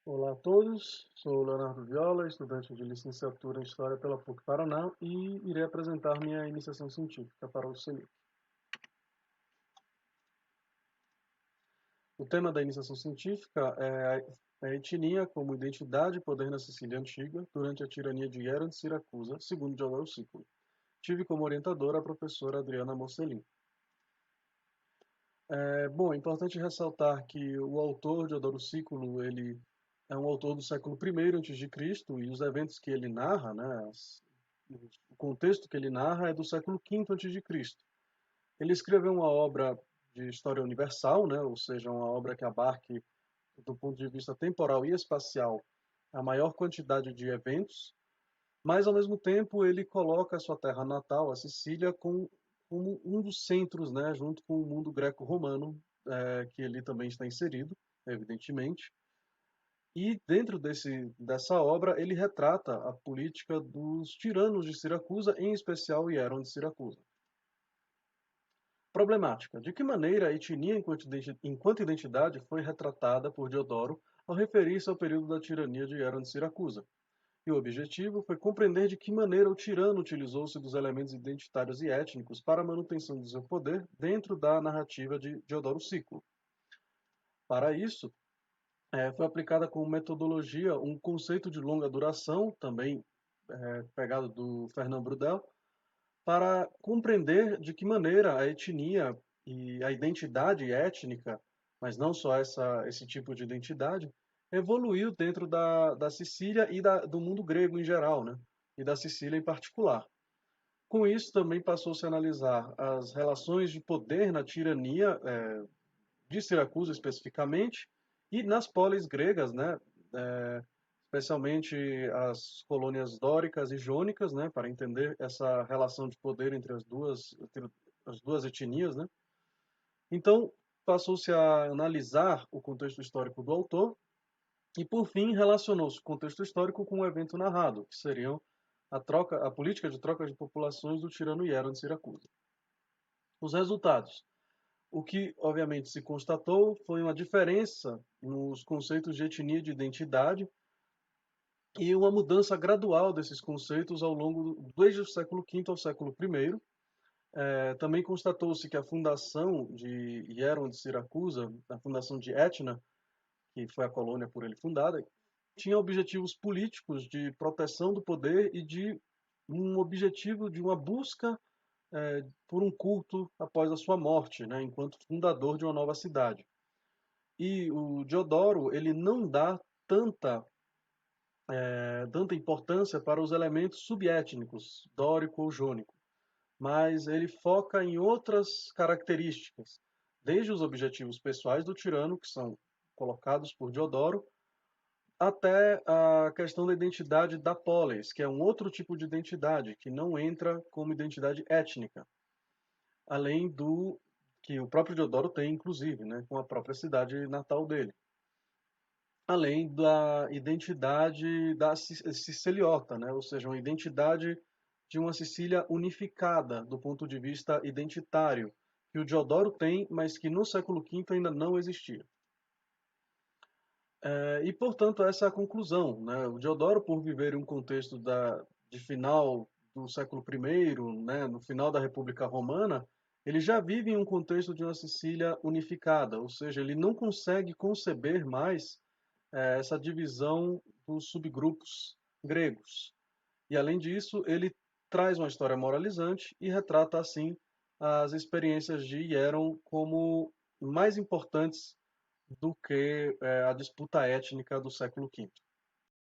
Olá a todos, sou o Leonardo Viola, estudante de licenciatura em História pela PUC Paraná e irei apresentar minha iniciação científica para o CENIC. O tema da iniciação científica é a etnia como identidade e poder na Sicília Antiga durante a tirania de Hieron de Siracusa, segundo Diodoro Sículo. Tive como orientadora a professora Adriana Morcelin. É importante ressaltar que o autor Diodoro Sículo, ele é um autor do século I a.C. e os eventos que ele narra, né, o contexto que ele narra é do século V a.C. Ele escreveu uma obra de história universal, né, ou seja, uma obra que abarque, do ponto de vista temporal e espacial, a maior quantidade de eventos, mas ao mesmo tempo ele coloca a sua terra natal, a Sicília, como um dos centros, né, junto com o mundo greco-romano, que ele também está inserido, evidentemente. E dentro dessa obra ele retrata a política dos tiranos de Siracusa, em especial Hieron de Siracusa. Problemática: de que maneira a etnia enquanto identidade foi retratada por Diodoro ao referir-se ao período da tirania de Hieron de Siracusa? E o objetivo foi compreender de que maneira o tirano utilizou-se dos elementos identitários e étnicos para a manutenção do seu poder dentro da narrativa de Diodoro Sículo. Para isso, foi aplicada como metodologia um conceito de longa duração, também pegado do Fernand Braudel, para compreender de que maneira a etnia e a identidade étnica, mas não só esse tipo de identidade, evoluiu dentro da Sicília e do mundo grego em geral, né? E da Sicília em particular. Com isso, também passou-se a analisar as relações de poder na tirania de Siracusa especificamente e nas polis gregas, né? É, especialmente as colônias dóricas e jônicas, né, para entender essa relação de poder entre as duas etnias, né? Então, passou-se a analisar o contexto histórico do autor e, por fim, relacionou-se o contexto histórico com o evento narrado, que seriam a política de troca de populações do tirano Hieron de Siracusa. Os resultados. O que, obviamente, se constatou foi uma diferença nos conceitos de etnia e de identidade e uma mudança gradual desses conceitos ao longo desde o século V ao século I. Também constatou-se que a fundação de Hieron de Siracusa, a fundação de Etna, que foi a colônia por ele fundada, tinha objetivos políticos de proteção do poder e de um objetivo de uma busca por um culto após a sua morte, né, enquanto fundador de uma nova cidade. E o Diodoro ele não dá tanta importância para os elementos subétnicos, dórico ou jônico, mas ele foca em outras características, desde os objetivos pessoais do tirano, que são colocados por Diodoro, até a questão da identidade da polis, que é um outro tipo de identidade, que não entra como identidade étnica, além do que o próprio Diodoro tem, inclusive, né, com a própria cidade natal dele. Além da identidade da siciliota, né? Ou seja, uma identidade de uma Sicília unificada do ponto de vista identitário, que o Diodoro tem, mas que no século V ainda não existia. E, portanto, essa é a conclusão. Né? O Diodoro, por viver em um contexto de final do século I, né, no final da República Romana, ele já vive em um contexto de uma Sicília unificada, ou seja, ele não consegue conceber mais essa divisão dos subgrupos gregos. E, além disso, ele traz uma história moralizante e retrata, assim, as experiências de Hieron como mais importantes do que a disputa étnica do século V.